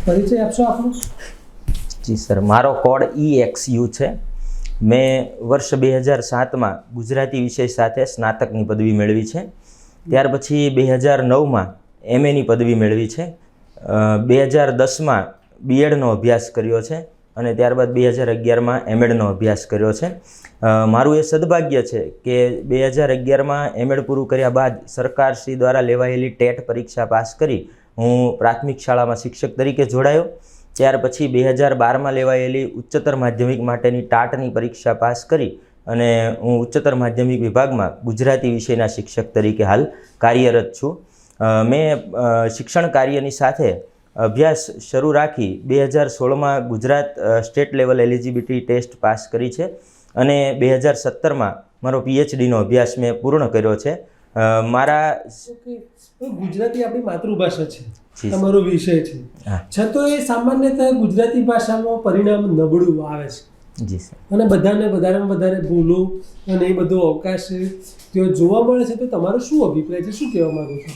પરિચય આપશો આપનો? જી સર, મારો કોડ EXU છે. મેં વર્ષ 2007માં ગુજરાતી વિષય સાથે સ્નાતકની પદવી મેળવી છે. ત્યાર પછી 2009માં MAની પદવી મેળવી છે. 2010માં B.Edનો અભ્યાસ કર્યો છે અને ત્યારબાદ 2011માં M.Edનો અભ્યાસ કર્યો છે. મારું એ સદભાગ્ય છે કે 2011માં M.Ed પૂરું કર્યા બાદ સરકારશ્રી દ્વારા લેવાયેલી ટેટ પરીક્ષા પાસ કરી હું પ્રાથમિક શાળામાં શિક્ષક તરીકે જોડાયો. ત્યાર પછી 2012માં લેવાયેલી ઉચ્ચતર માધ્યમિક માટેની ટાટની પરીક્ષા પાસ કરી અને હું ઉચ્ચતર માધ્યમિક વિભાગમાં ગુજરાતી વિષયના શિક્ષક તરીકે હાલ કાર્યરત છું. મેં શિક્ષણ કાર્યની સાથે અભ્યાસ શરૂ રાખી 2016માં Gujarat state level eligibility test pass કરી છે અને 2017માં મારો PhDનો અભ્યાસ મેં પૂર્ણ કર્યો છે. ગુજરાતી આપણી માતૃભાષા છે, તમારો વિષય છે, છતાં એ સામાન્યતઃ ગુજરાતી ભાષામાં પરિણામ નબળું આવે છે. જી સર. અને બધાને વધારેમાં વધારે ભૂલો અને એ બધો અવકાશ તેઓ જોવા મળે છે. તો તમારો શું અભિપ્રાય છે, શું કહેવા માંગો છો?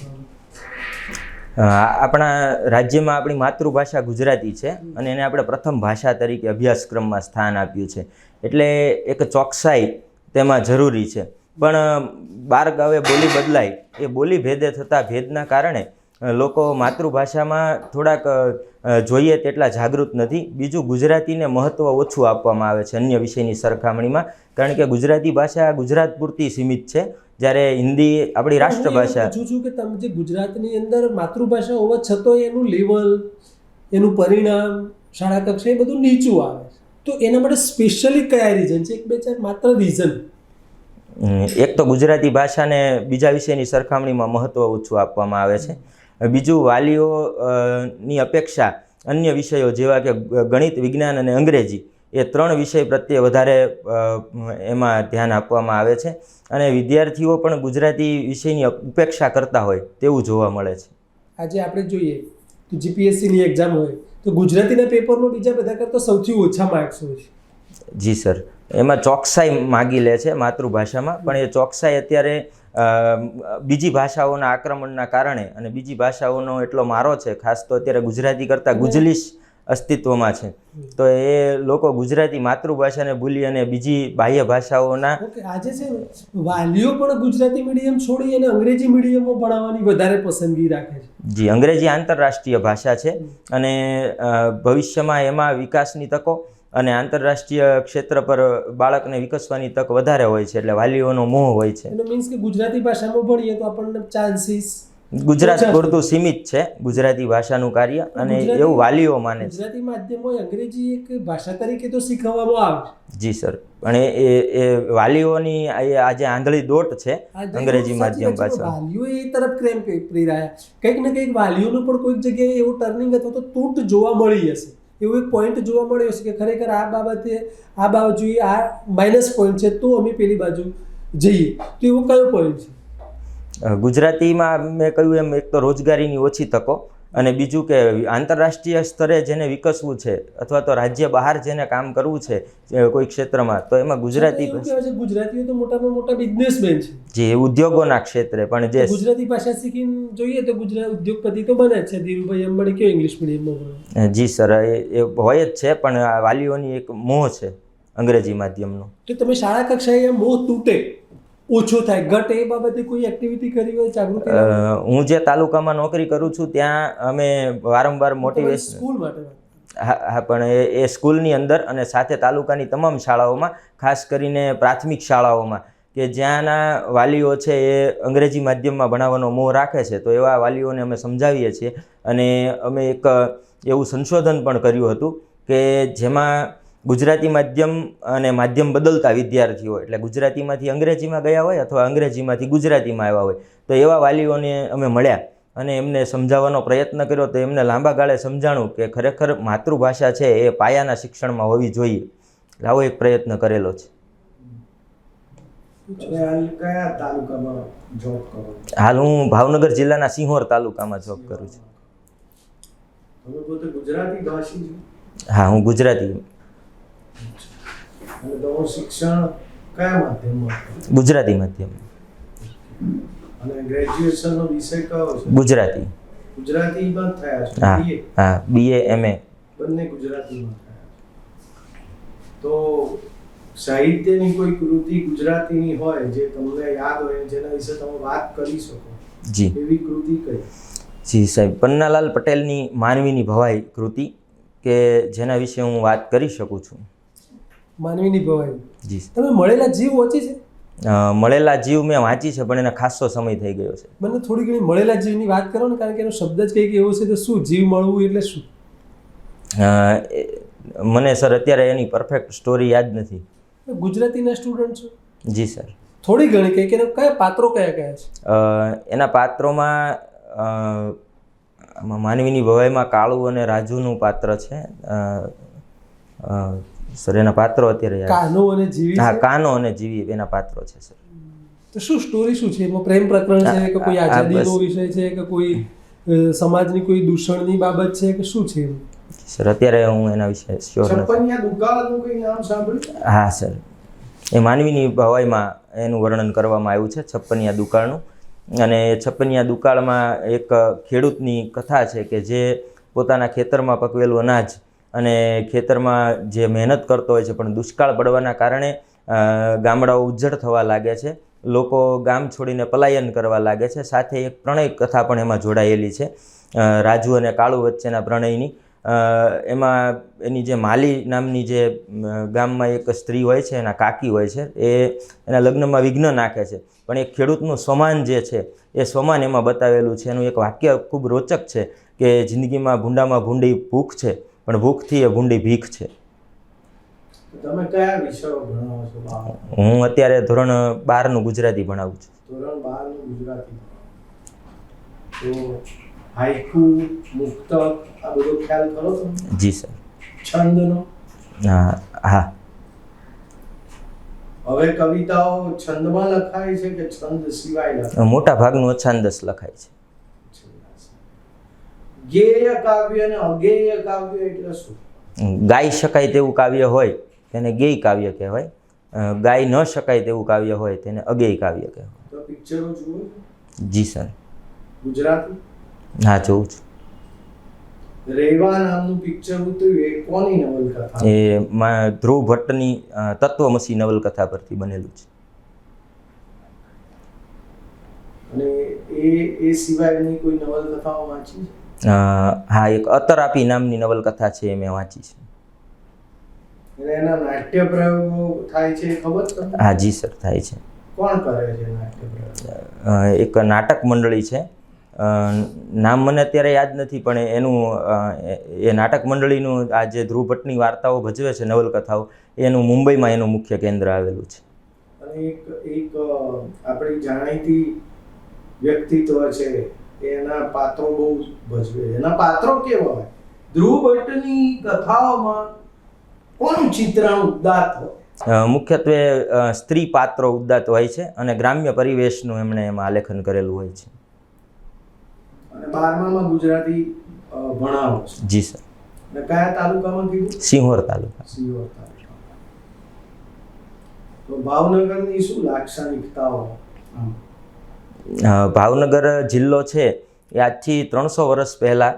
આપણા રાજ્યમાં આપણી માતૃભાષા ગુજરાતી છે અને એને આપણે પ્રથમ ભાષા તરીકે અભ્યાસક્રમમાં સ્થાન આપ્યું છે, એટલે એક ચોકસાઈ તેમાં જરૂરી છે. પણ બાર ગાવે બોલી બદલાય, એ બોલી ભેદે થતા ભેદના કારણે લોકો માતૃભાષામાં થોડાક જોઈએ તેટલા જાગૃત નથી. બીજું, ગુજરાતીને મહત્ત્વ ઓછું આપવામાં આવે છે અન્ય વિષયની સરખામણીમાં, કારણ કે ગુજરાતી ભાષા ગુજરાત પૂરતી સીમિત છે, જ્યારે હિન્દી આપણી રાષ્ટ્રભાષા. પૂછું છું કે તમે જે ગુજરાતની અંદર માતૃભાષા હોવા છતાં એનું લેવલ, એનું પરિણામ શાળા કક્ષાએ એ બધું નીચું આવે છે, તો એના માટે સ્પેશિયલી કયા રીઝન છે? એક બે ચાર માત્ર રીઝન. એક તો ગુજરાતી ભાષાને બીજા વિષયની સરખામણીમાં મહત્ત્વ ઓછું આપવામાં આવે છે. બીજું, વાલીઓની અપેક્ષા અન્ય વિષયો જેવા કે ગણિત, વિજ્ઞાન અને અંગ્રેજી એ 3 વિષય પ્રત્યે વધારે એમાં ધ્યાન આપવામાં આવે છે અને વિદ્યાર્થીઓ પણ ગુજરાતી વિષયની ઉપેક્ષા કરતા હોય તેવું જોવા મળે છે. આજે આપણે જોઈએ તો GPSCની એક્ઝામ હોય તો ગુજરાતીના પેપરમાં બીજા બધા કરતાં સૌથી ઓછા માર્ક્સ હોય છે. જી સર, એમાં ચોકસાઈ માગી લે છે માતૃભાષામાં, પણ એ ચોકસાઈ અત્યારે બીજી ભાષાઓના આક્રમણના કારણે અને બીજી ભાષાઓનો એટલો મારો છે, ખાસ તો અત્યારે ગુજરાતી કરતાં ગુજલીશ અસ્તિત્વમાં છે, તો એ લોકો ગુજરાતી માતૃભાષાને ભૂલી અને બીજી બાહ્ય ભાષાઓના. આજે છે વાલીઓ પણ ગુજરાતી મીડિયમ છોડી અને અંગ્રેજી મીડિયમમાં ભણાવવાની વધારે પસંદગી રાખે છે. જી, અંગ્રેજી આંતરરાષ્ટ્રીય ભાષા છે અને ભવિષ્યમાં એમાં વિકાસની તકો અને આંતરરાષ્ટ્રીય ક્ષેત્ર પર બાળકને વિકસવાની તક વધારે હોય છે, એટલે વાલીઓનો મોહ હોય છે. એનો મીન્સ કે ગુજરાતી ભાષામાં ભણીએ તો આપણને ચાન્સીસ ગુજરાત પૂરતું સીમિત છે ગુજરાતી ભાષાનું કાર્ય, અને એવું વાલીઓ માને છે. ગુજરાતી માધ્યમમાં અંગ્રેજી એક ભાષા તરીકે તો શીખવવામાં આવે. જી સર, પણ એ વાલીઓની આજે આંધળી દોટ છે અંગ્રેજી માધ્યમ પાછળ. વાલીઓ એ તરફ પ્રેમ પ્રેરાયા, કંઈક ને કંઈક વાલીઓનું પણ કોઈક જગ્યાએ એવું ટર્નિંગ અથવા તો તૂટ જોવા મળી હશે, એવું એક પોઈન્ટ જોવા મળ્યો છે કે ખરેખર આ બાબતે આ બાજુ આ માઇનસ પોઈન્ટ છે તો અમે પેલી બાજુ જઈએ, તો એવો કયો પોઈન્ટ છે? ગુજરાતીમાં મેં કહ્યું એમ, એક તો રોજગારીની ઓછી તકો, અને બીજું કે આંતરરાષ્ટ્રીય સ્તરે જેને વિકસવું છે અથવા તો રાજ્ય બહાર જેને કામ કરવું છે કોઈ ક્ષેત્રમાં, તો એમાં ગુજરાતી. ગુજરાતીઓ તો મોટામાં મોટા બિઝનેસમેન છે. જી, ઉદ્યોગોના ક્ષેત્રે પણ જે ગુજરાતી ભાષા શીખીને જોઈએ તો ગુજરાત ઉદ્યોગપતિ તો બને જ છે. ધીરુભાઈ અંબાણી કયો ઇંગ્લિશ મીડિયમમાં? જી સર, એ હોય જ છે, પણ વાલીઓની એક મોહ છે અંગ્રેજી માધ્યમનો. તો તમે શાળા કક્ષાએ મોહ તૂટે, ઓછો થાય, ઘટ, એ બાબતે કોઈ એક્ટિવિટી કરી હોય, જાગૃતિ? હું જે તાલુકામાં નોકરી કરું છું ત્યાં અમે વારંવાર મોટિવેશન સ્કૂલ માટે. હા, પણ એ સ્કૂલની અંદર અને સાથે તાલુકાની તમામ શાળાઓમાં, ખાસ કરીને પ્રાથમિક શાળાઓમાં કે જ્યાંના વાલીઓ છે એ અંગ્રેજી માધ્યમમાં ભણાવવાનો મોહ રાખે છે, તો એવા વાલીઓને અમે સમજાવીએ છીએ. અને અમે એક એવું સંશોધન પણ કર્યું હતું કે જેમાં ગુજરાતી માધ્યમ અને માધ્યમ બદલતા વિદ્યાર્થીઓ, એટલે ગુજરાતીમાંથી અંગ્રેજીમાં ગયા હોય અથવા અંગ્રેજીમાંથી ગુજરાતીમાં આવ્યા હોય, તો એવા વાલીઓને અમે મળ્યા અને એમને સમજાવવાનો પ્રયત્ન કર્યો. તો એમને લાંબા ગાળે સમજાણું કે ખરેખર માતૃભાષા છે એ પાયાના શિક્ષણમાં હોવી જોઈએ. આવો એક પ્રયત્ન કરેલો છે. હાલ હું ભાવનગર જિલ્લાના સિંહોર તાલુકામાં જોબ કરું છું. હા, હું ગુજરાતી. શિક્ષણ કયા માધ્યમમાં? ગુજરાતી માધ્યમ. અને ગ્રેજ્યુએશનનો વિષય કયો છે? ગુજરાતી. ગુજરાતીમાં જ થયા છે? હા BA? હા, BA MA. બંને ગુજરાતીમાં થયા છે. તો સાહિત્યની કોઈ કૃતિ ગુજરાતીની હોય જે તમને યાદ હોય, જેના વિશે તમે વાત કરી શકો, જી એવી કૃતિ કઈ? જી સાહેબ, પન્નાલાલ પટેલની માનવીની ભવાઈ કૃતિ, કે જેના વિશે હું વાત કરી શકું છું. માનવીની ભવાઈ. જી તમે મળેલા જીવ વાંચી છે? મળેલા જીવ મેં વાંચી છે, પણ એને ખાસો સમય થઈ ગયો છે. મને થોડી ઘણી મળેલા જીવની વાત કરો ને, કારણ કે એનો શબ્દ જ કંઈક એવો છે. તો શું જીવ મળવું એટલે શું? મને સર અત્યારે એની પરફેક્ટ સ્ટોરી યાદ નથી. ગુજરાતીના સ્ટુડન્ટ છો? જી સર. થોડી ઘણી કંઈક એના કયા પાત્રો કયા કયા છે? એના પાત્રોમાં માનવીની ભવાઈમાં કાળુ અને રાજુનું પાત્ર છે. સર એના પાત્રો અત્યારે યાદ. કાનો અને જીવી હા, છે? કાનો અને જીવી એના પાત્રો છે સર. તો શું સ્ટોરી શું છે એમાં? પ્રેમ પ્રકરણ છે કે કોઈ આઝાદીનો વિષય છે કે કોઈ સમાજની કોઈ દૂષણની બાબત છે કે શું છે એમ? સર અત્યારે હું એના વિશે શ્યોર નથી. છપ્પનિયા દુકાળનું કોઈ નામ સાંભળ્યું? હા સર, એ માનવીની ભવાઈમાં એનું વર્ણન કરવામાં આવ્યું છે, છપ્પનિયા દુકાળનું. અને એ છપ્પનિયા દુકાળમાં એક ખેડૂતની કથા છે કે જે પોતાના ખેતરમાં પકવેલું અનાજ અને ખેતરમાં જે મહેનત કરતો હોય છે, પણ દુષ્કાળ પડવાના કારણે ગામડાઓ ઉજ્જડ થવા લાગે છે, લોકો ગામ છોડીને પલાયન કરવા લાગે છે. સાથે એક પ્રણય કથા પણ એમાં જોડાયેલી છે, રાજુ અને કાળુ વચ્ચેના પ્રણયની. એમાં એની જે માલી નામની જે ગામમાં એક સ્ત્રી હોય છે, એના કાકી હોય છે, એ એના લગ્નમાં વિઘ્ન નાખે છે, પણ એ ખેડૂતનું સ્વમાન જે છે એ સ્વમાન એમાં બતાવેલું છે. એનું એક વાક્ય ખૂબ રોચક છે કે જિંદગીમાં ભૂંડામાં ભૂંડી ભૂખ છે, પણ ભૂખથી એ ભૂંડી ભીખ છે. તમે કયા વિષયો ભણાવો છો? હું અત્યારે ધોરણ 12નું ગુજરાતી ભણાવું છું. ધોરણ 12 નું ગુજરાતી. તો હાઈકુ, મુક્તક, આ બધો ખ્યાલ કરો તમે? જી સર. છંદનો? હા. હવે કવિતાઓ છંદમાં લખાય છે કે છંદ સિવાય લખાય? મોટા ભાગનું અછાંદસ લખાય છે. ગેય કાવ્ય અને અગેય કાવ્ય એટલે શું? ગાઈ શકાય તેવું કાવ્ય હોય તેને ગેય કાવ્ય કહેવાય. ગાઈ ન શકાય તેવું કાવ્ય હોય તેને અગેય કાવ્ય કહેવાય. તો પિક્ચરો જુઓ? જી સર. ગુજરાતી? હા, જોઉં છું. રેવા નામનું પિક્ચર ઉતર્યું, એ કોની નવલકથા? એ ધ્રુવ ભટ્ટની તત્વમસી નવલકથા પરથી બનેલું છે. અને એ સિવાયની કોઈ નવલકથાઓ વાંચી છે? હા, એક અતરાપી નામની નવલકથા છે, એ મેં વાંચી છે. અને એના નાટ્ય પ્રયોગો થાય છે, એ ખબર તમને? હા જી સર, થાય છે. કોણ કરે છે નાટ્ય પ્રયોગ? એક નાટક મંડળી છે, નામ મને અત્યારે યાદ નથી, પણ એનું એ નાટક મંડળીનું આ જે ધ્રુવ ભટ્ટની વાર્તાઓ ભજવે છે, નવલકથાઓ, એનું મુંબઈમાં એનું મુખ્ય કેન્દ્ર આવેલું છે. અને એક આપણી જાણીતી વ્યક્તિત્વ છે, એના પાત્રો બહુ ભજવે. એના પાત્રો કેવા હોય? ધ્રુવ ભટ્ટની કથાઓમાં કોનું ચિત્રણ ઉદાત્ત હોય? મુખ્યત્વે સ્ત્રી પાત્રો ઉદાત્ત હોય છે અને ગ્રામ્ય પરિવેશનું એમણે એમાં આલેખન કરેલું હોય છે. અને 12મામાં ગુજરાતી ભણાવો છો? જી સર. અને કયા તાલુકામાં કીધું? સિંહોર તાલુકા. સિંહોર તાલુકા. તો ભાવનગરની શું લાક્ષણિકતાઓ? ભાવનગર જિલ્લો છે એ આજથી 300 વર્ષ પહેલાં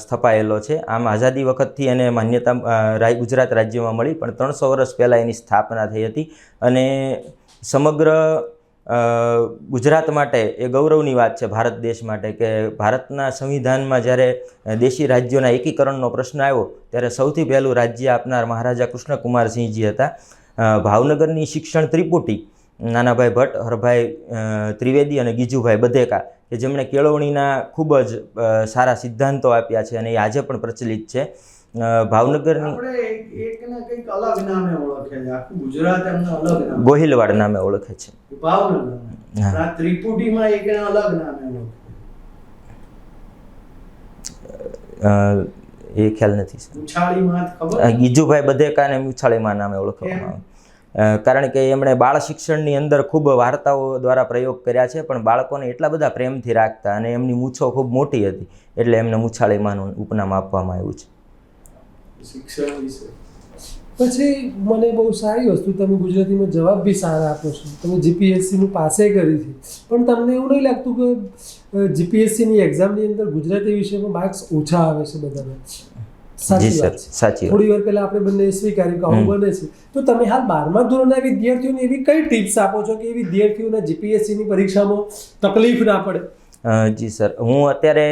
સ્થપાયેલો છે. આમ આઝાદી વખતથી એને માન્યતા ગુજરાત રાજ્યમાં મળી, પણ 300 વર્ષ પહેલાં એની સ્થાપના થઈ હતી. અને સમગ્ર ગુજરાત માટે એ ગૌરવની વાત છે, ભારત દેશ માટે, કે ભારતના સંવિધાનમાં જ્યારે દેશી રાજ્યોના એકીકરણનો પ્રશ્ન આવ્યો ત્યારે સૌથી પહેલું રાજ્ય આપનાર મહારાજા કૃષ્ણકુમારસિંહજી હતા. ભાવનગરની શિક્ષણ ત્રિપુટી નાનાભાઈ ભટ્ટ, હરભાઈ ત્રિવેદી અને ગીજુભાઈ બધેકા, કે જેમણે કેળવણીના ખૂબ જ સારા સિદ્ધાંતો આપ્યા છે અને એ આજે પણ પ્રચલિત છે. ભાવનગરની આપણે એકને કંઈક અલગ નામે ઓળખે છે, આખું ગુજરાત એમને અલગ નામે ગોહિલવાડ નામે ઓળખે છે. ભાવનગર. આ ત્રિપુટીમાં એકને અલગ નામે ઓળખે. એ ખ્યાલ નથી સર. ઉછાળીમાં ખબર? ગીજુભાઈ બધેકાને મુછાળીમાં નામે ઓળખવામાં આવે, કારણ કે એમણે બાળ શિક્ષણની અંદર ખૂબ વાર્તાઓ દ્વારા પ્રયોગ કર્યા છે, પણ બાળકોને એટલા બધા પ્રેમથી રાખતા અને એમની મૂછો ખૂબ મોટી હતી, એટલે એમને મુછાળીમાનું ઉપનામ આપવામાં આવ્યું છે. શિક્ષણ વિશે પછી મને બહુ સારી વસ્તુ, તમે ગુજરાતીમાં જવાબ બી સારા આપો છો, તમે જીપીએસસીનું પાસે કરી છે, પણ તમને એવું નહીં લાગતું કે જીપીએસસીની એક્ઝામની અંદર ગુજરાતી વિષયમાં માર્ક્સ ઓછા આવે છે બધાને? સાચી જી સર, વાત છે. સાચી વાત. થોડી વાર પહેલા આપણે બંને સ્વીકાર્યું કે આવું બને છે. તો તમે હાલ 12મા ધોરણના વિદ્યાર્થીઓને એવી કઈ ટિપ્સ આપો છો કે એ વિદ્યાર્થીઓને જીપીએસસીની પરીક્ષામાં તકલીફ ના પડે? જી સર, હું અત્યારે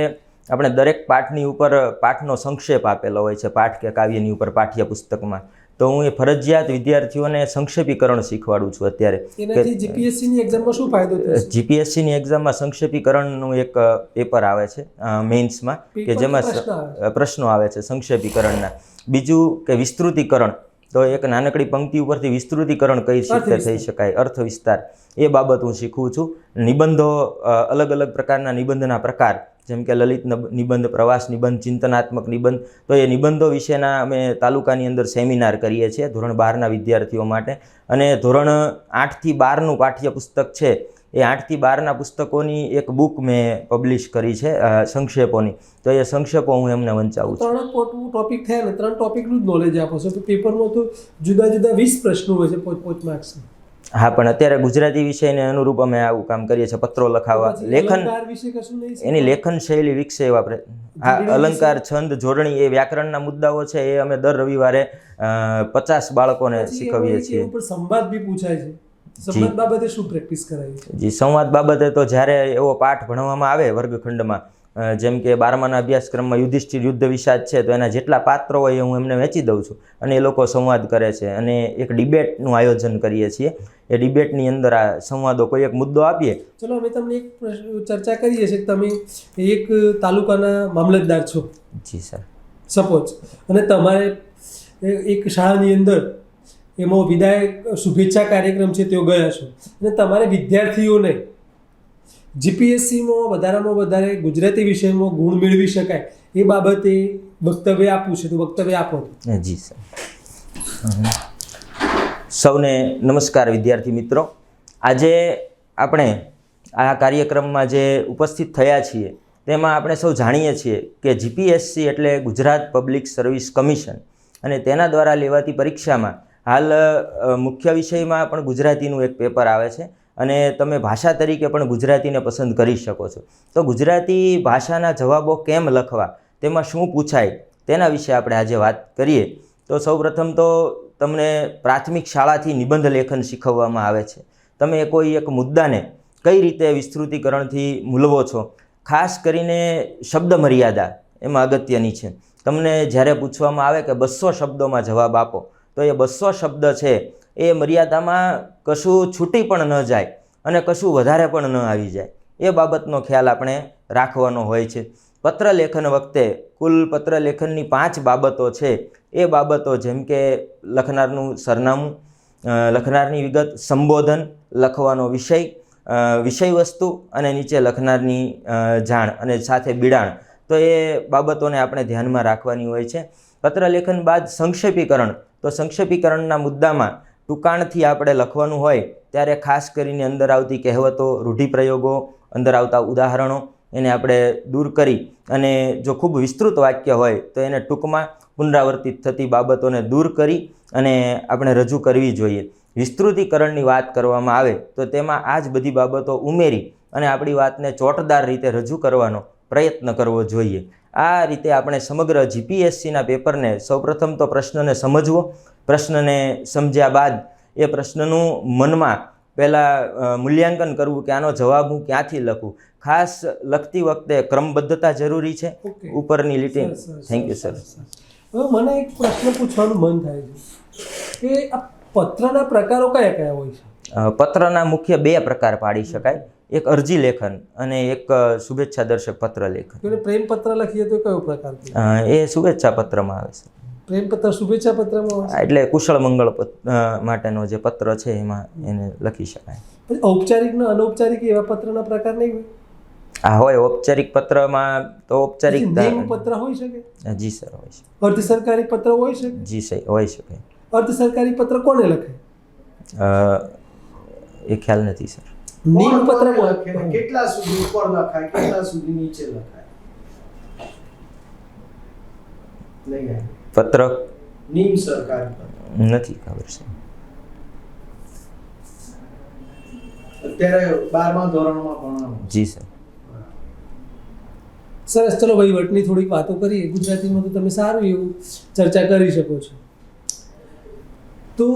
આપણે દરેક પાઠની ઉપર પાઠનો સંક્ષેપ આપેલો હોય છે, પાઠ કે કાવ્યની ઉપર પાઠ્યપુસ્તકમાં, તો હું એ ફરજિયાત વિદ્યાર્થીઓને સંક્ષેપીકરણ શીખવાડું છું અત્યારે. એનાથી જીપીએસસીની એક્ઝામમાં શું ફાયદો થશે? જીપીએસસીની એક્ઝામમાં સંક્ષેપીકરણનું એક પેપર આવે છે મેઇન્સમાં, કે જેમાં પ્રશ્નો આવે છે સંક્ષેપીકરણના. બીજું કે વિસ્તૃતિકરણ, તો એક નાનકડી પંક્તિ ઉપરથી વિસ્તૃતિકરણ કઈ રીતે થઈ શકાય, અર્થ વિસ્તાર, એ બાબત હું શીખવું છું. નિબંધો, અલગ અલગ પ્રકારના નિબંધના પ્રકાર, જેમ કે લલિત નિબંધ, પ્રવાસ નિબંધ, ચિંતનાત્મક નિબંધ, તો એ નિબંધો વિશેના અમે તાલુકાની અંદર સેમિનાર કરીએ છીએ ધોરણ 12ના વિદ્યાર્થીઓ માટે. અને ધોરણ 8 થી 12નું પાઠ્યપુસ્તક છે, એ 8 થી 12ના પુસ્તકોની એક બુક મેં પબ્લિશ કરી છે સંક્ષેપોની, તો એ સંક્ષેપો હું એમને વંચાવું છું. 3 ટોપિક થયા ને, 3 ટોપિકનું જ નોલેજ આપો છો, તો પેપરમાં તો જુદા જુદા 20 પ્રશ્નો હોય છે, 5 માર્ક્સના. હા, પણ અત્યારે ગુજરાતી વિષયને અનુરૂપ અમે આવું કામ કરીએ છીએ, પત્રો લખાવવા, લેખન, એની લેખન શૈલી વિકસે એવા હા, અલંકાર, છંદ, જોડણી, એ વ્યાકરણના મુદ્દાઓ છે, એ અમે દર રવિવારે 50 બાળકોને શીખવીએ છીએ. સંવાદ બી પૂછાય છે, સંવાદ બાબતે શું પ્રેક્ટિસ કરાવી છે? જી, સંવાદ બાબતે તો જ્યારે એવો પાઠ ભણવામાં આવે વર્ગખંડમાં, જેમ કે 12માના અભ્યાસક્રમમાં યુધિષ્ઠિર યુદ્ધ વિષાદ છે, તો એના જેટલા પાત્રો હોય એ હું એમને વહેંચી દઉં છું, અને એ લોકો સંવાદ કરે છે. અને એક ડિબેટનું આયોજન કરીએ છીએ. એ ડિબેટની અંદર આ સંવાદો, કોઈ એક મુદ્દો આપીએ. ચલો, અમે તમને એક ચર્ચા કરીએ છીએ કે તમે એક તાલુકાના મામલતદાર છો. જી સર. સપોઝ, અને તમારે એક શાળાની અંદર એમાં વિદાય શુભેચ્છા કાર્યક્રમ છે તેઓ ગયા છો, અને તમારે વિદ્યાર્થીઓને જીપીએસસીમાં વધારેમાં વધારે ગુજરાતી વિષયમાં ગુણ મેળવી શકાય એ બાબતે વક્તવ્ય આપવું છે, તો વક્તવ્ય આપો. જી સર. સૌને નમસ્કાર વિદ્યાર્થી મિત્રો. આજે આપણે આ કાર્યક્રમમાં જે ઉપસ્થિત થયા છીએ તેમાં આપણે સૌ જાણીએ છીએ કે જીપીએસસી એટલે ગુજરાત પબ્લિક સર્વિસ કમિશન, અને તેના દ્વારા લેવાતી પરીક્ષામાં હાલ મુખ્ય વિષયમાં પણ ગુજરાતીનું એક પેપર આવે છે, અને તમે ભાષા તરીકે પણ ગુજરાતીને પસંદ કરી શકો છો. તો ગુજરાતી ભાષાના જવાબો કેમ લખવા, તેમાં શું પૂછાય, તેના વિશે આપણે આજે વાત કરીએ. તો સૌપ્રથમ તો તમને પ્રાથમિક શાળાથી નિબંધ લેખન શીખવવામાં આવે છે. તમે કોઈ એક મુદ્દાને કઈ રીતે વિસ્તૃતિકરણથી મૂલવો છો, ખાસ કરીને શબ્દ મર્યાદા એમાં અગત્યની છે. તમને જ્યારે પૂછવામાં આવે કે 200 શબ્દોમાં જવાબ આપો, તો એ 200 શબ્દ છે એ મર્યાદામાં કશું છૂટી પણ ન જાય અને કશું વધારે પણ ન આવી જાય, એ બાબતનો ખ્યાલ આપણે રાખવાનો હોય છે. પત્ર લેખન વખતે કુલ પત્ર લેખનની 5 બાબતો છે. એ બાબતો જેમ કે લખનારનું સરનામું, લખનારની વિગત, સંબોધન, લખવાનો વિષય, વિષય વસ્તુ, અને નીચે લખનારની જાણ અને સાથે બિડાણ, તો એ બાબતોને આપણે ધ્યાનમાં રાખવાની હોય છે. પત્ર લેખન બાદ સંક્ષેપીકરણ, તો સંક્ષેપીકરણના મુદ્દામાં ટૂંકાણથી આપણે લખવાનું હોય ત્યારે ખાસ કરીને અંદર આવતી કહેવતો, રૂઢિપ્રયોગો, અંદર આવતા ઉદાહરણો, એને આપણે દૂર કરી, અને જો ખૂબ વિસ્તૃત વાક્ય હોય તો એને ટૂંકમાં પુનરાવર્તિત થતી બાબતોને દૂર કરી અને આપણે રજૂ કરવી જોઈએ. વિસ્તૃતિકરણની વાત કરવામાં આવે તો તેમાં આ જ બધી બાબતો ઉમેરી અને આપણી વાતને ચોટદાર રીતે રજૂ કરવાનો પ્રયત્ન કરવો જોઈએ. આ રીતે આપણે સમગ્ર જીપીએસસીના પેપરને સૌપ્રથમ તો પ્રશ્નને સમજવો, પ્રશ્નને સમજ્યા બાદ એ પ્રશ્નનું મનમાં પહેલાં મૂલ્યાંકન કરવું કે આનો જવાબ હું ક્યાંથી લખું. ખાસ લખતી વખતે ક્રમબદ્ધતા જરૂરી છે. ઉપરની લીટી. Thank you sir. હવે મને એક પ્રશ્ન પૂછવાનું મન થાય છે કે આ પત્રના પ્રકારો કયા કયા હોય છે? પત્રના મુખ્ય 2 પ્રકાર પાડી શકાય. એક અરજી લેખન અને એક શુભેચ્છા દર્શક પત્ર લેખન. પ્રેમ પત્ર લખીએ તો કયો પ્રકાર? એ શુભેચ્છા પત્રમાં આવે છે. પ્રેમ પત્ર શુભેચ્છા પત્રમાં આવે છે? એટલે કુશળ મંગળ માટેનો જે પત્ર છે એમાં એને લખી શકાય. ઔપચારિક ને અનૌપચારિક એવા પત્રના પ્રકાર નહીં હોય? હા, હોય. ઔપચારિક પત્રમાં તો ઔપચારિક પત્ર હોઈ શકે? જી સર, હોય છે. અર્ધ સરકારી પત્ર હોઈ શકે? જી સર, હોઈ શકે. અર્ધ સરકારી પત્ર કોને લખે એ ખ્યાલ નથી સર. નિયમ પત્ર કેટલા સુધી ઉપર લખાય, કેટલા સુધી નીચે લખાય? નહીં, પત્ર નિયમ સરકારી પત્ર નથી ખબર છે. અત્યારે 12મા ધોરણમાં ભણવાનું. જી સર. સરસ, ચલો વહીવટની થોડીક વાતો કરીએ. ગુજરાતીમાં તો તમે સારું એવું ચર્ચા કરી શકો છો. તો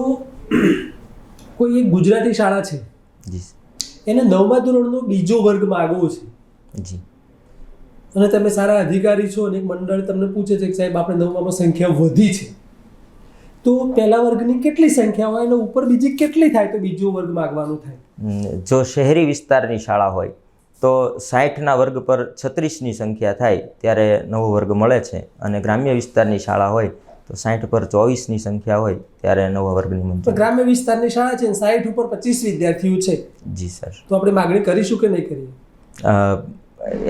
કોઈ એક ગુજરાતી શાળા છે, જી એને 9મા ધોરણનો બીજો વર્ગ માગવો છે, જી અને તમે સારા અધિકારી છો અને એક મંડળ તમને પૂછે છે કે સાહેબ આપણે 9મામાં સંખ્યા વધી છે, તો પહેલા વર્ગની કેટલી સંખ્યા હોય અને ઉપર બીજી કેટલી થાય તો બીજો વર્ગ માગવાનું થાય? જો શહેરી વિસ્તારની શાળા હોય તો 60ના વર્ગ પર 36ની સંખ્યા થાય ત્યારે નવો વર્ગ મળે છે, અને ગ્રામ્ય વિસ્તારની શાળા હોય તો 60 પર 24ની સંખ્યા હોય ત્યારે નવા વર્ગની તો મંજૂરી. ગ્રામ્ય વિસ્તારની શાળા છે, 60 ઉપર 25 વિદ્યાર્થીઓ છે, જી સર. તો આપણે માગણી કરીશું કે નહીં કરીએ?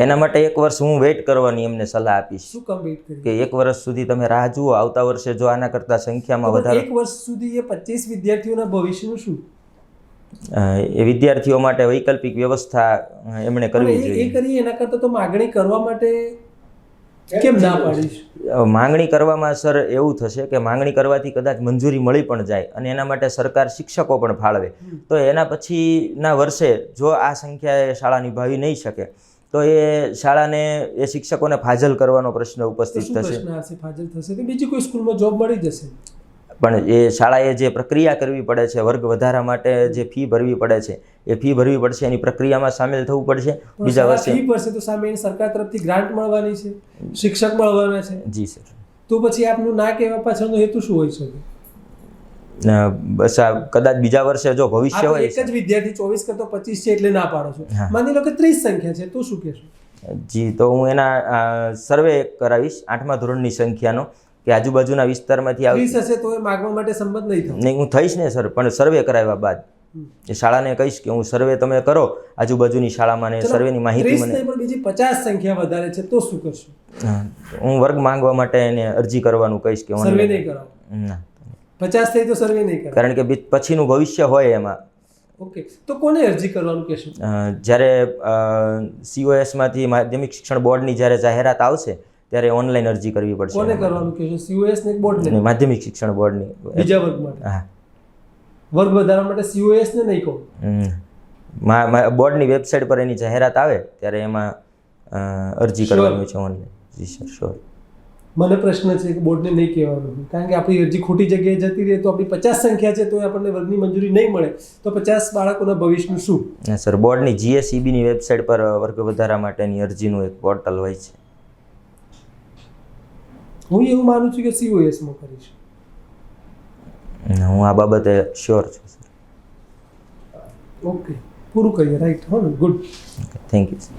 એના માટે 1 વર્ષ હું વેઇટ કરવાની એમને સલાહ આપીશ શું કામ વેઇટ કરીએ? કે 1 વર્ષ સુધી તમે રાહ જુઓ. આવતા વર્ષે જો આના કરતાં સંખ્યામાં પણ વધારો, 1 વર્ષ સુધી એ 25 વિદ્યાર્થીઓના ભવિષ્યનું શું? એ વિદ્યાર્થીઓ માટે વૈકલ્પિક વ્યવસ્થા એમણે કરવી પણ એ જોઈએ. કરીએ એના કરતાં તો માગણી કરવા માટે કેમ ના પાડીશ? માંગણી કરવામાં સર એવું થશે કે માંગણી કરવાથી કદાચ મંજૂરી મળી પણ જાય અને એના માટે સરકાર શિક્ષકો પણ ફાળવે, તો એના પછીના વર્ષે જો આ સંખ્યા એ શાળા નિભાવી નહીં શકે તો એ શાળાને એ શિક્ષકોને ફાજલ કરવાનો પ્રશ્ન તો ઉપસ્થિત શું થશે. પ્રશ્ન આવશે? ફાજલ થશે કે બીજી કોઈ સ્કૂલમાં જોબ મળી જશે? પણ એ શાળાએ જે પ્રક્રિયા કરવી પડે છે, વર્ગ વધારા માટે જે ફી ભરવી પડે છે એ ફી ભરવી પડશે, એની પ્રક્રિયામાં સામેલ થવું પડશે. પણ બીજા શાળા વર્ષે ફી ભરશે તો સામે એની સરકાર તરફથી ગ્રાન્ટ મળવાની છે, શિક્ષક મળવાના છે, જી સર. તો પછી આપનું ના કહેવા પાછળનો હેતુ શું હોઈ શકે? બસ આ કદાચ બીજા વર્ષે જો ભવિષ્ય આપણે હોય. એક જ વિદ્યાર્થી 24 કરતો 25 છે એટલે ના પાડો છો, હા. માની લો કે 30 સંખ્યા છે તો શું કહેશો? જી, તો હું એના સર્વે કરાવીશ 8મા ધોરણની સંખ્યાનો, કે આજુબાજુના વિસ્તારમાંથી 30 હશે તો એ માગવા માટે સંમત નહીં થાય. નહીં, હું થઈશ ને સર, પણ સર્વે કરાવ્યા બાદ એ શાળાને કહીશ કે હું સર્વે તમે કરો આજુબાજુની શાળામાં, ને ચલો, સર્વેની માહિતી 30 મને. નહીં પણ બીજી 50 સંખ્યા વધારે છે તો શું કરશો? હું વર્ગ માંગવા માટે એને અરજી કરવાનું કહીશ કે સર્વે નહીં કરાવો? ના, 50 થઈ તો સર્વે નહીં કરાવો. કારણ કે પછીનું ભવિષ્ય હોય એમાં. ઓકે, તો કોને અરજી કરવાનું કહેશો? જ્યારે COS-માંથી માધ્યમિક શિક્ષણ બોર્ડની જ્યારે જાહેરાત આવશે ત્યારે ઓનલાઈન અરજી કરવી પડશે. કોને કરવાનું કહેશો? COS ને બોર્ડ ને? માધ્યમિક શિક્ષણ બોર્ડની. બીજા વર્ગ માટે? હા. વર્ગ વધારવા માટે COS ને નહીં કહો? બોર્ડની વેબસાઇટ પર એની જાહેરાત આવે ત્યારે એમાં અરજી કરવાની છે ઓનલાઈન. જી સર, શ્યોર. મને પ્રશ્ન છે કે બોર્ડને નહીં કહેવાનું, કારણ કે આપણી અરજી ખોટી જગ્યાએ જતી રહે તો આપણી 50 સંખ્યા છે તો આપણને વર્ગની મંજૂરી નહીં મળે તો 50 બાળકોના ભવિષ્યનું શું? સર, બોર્ડની GSEBની વેબસાઇટ પર વર્ગ વધારા માટેની અરજીનું એક પોર્ટલ હોય છે. હું એવું માનું છું કે COS-માં કરીશ. હું આ બાબતે શ્યોર છું સર. ઓકે, પૂરું કરીએ. રાઈટ, હો ને? ગુડ. Thank you sir.